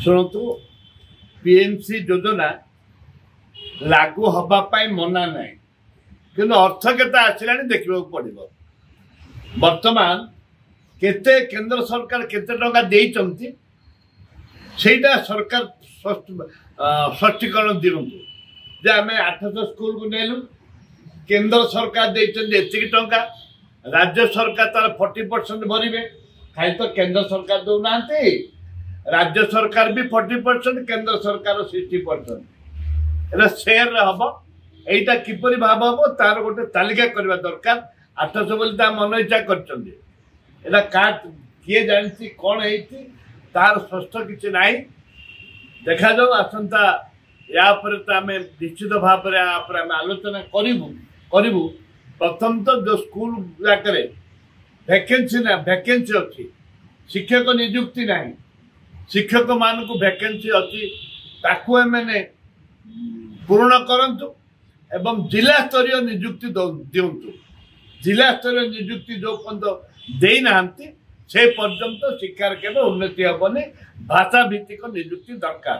शुणु पीएमसी योजना लागू हवापाई मना ना कि अर्थ के आसला देखा पड़ो बर्तमान केते केंद्र सरकार केते टंका देइचंती सेटा सरकार स्पष्टीकरण दिंतु जे आम 800 स्कूल को नेलु केंद्र सरकार देती टंका राज्य सरकार तार 40% भरवे खाली तो केंद्र सरकार दौना राज्य सरकार भी 40% केंद्र सरकार 60% शेयर हम यहीटा किपरि भाव हम तार गोटे तालिका करवा दरकार 800 बोली मन इच्छा कर किए जानती कौन है तार स्पष्ट किसी ना देखा जाऊ आसंता या तो आम निश्चित भाव में आलोचना करूँ प्रथम तो जो स्कूल जाक वैकेंसी ना वैकेंसी अच्छी शिक्षक नियुक्ति ना शिक्षक मान को वैकेंसी अच्छी ताकू मैंने पूर्ण करंतु एवं जिला स्तरीय नियुक्ति दिंतु जिला स्तरीय नियुक्ति जो पर्यंत देना से पर्यंत शिक्षार केवल उन्नति हेनी भाषा भित्तिक नियुक्ति दरकार।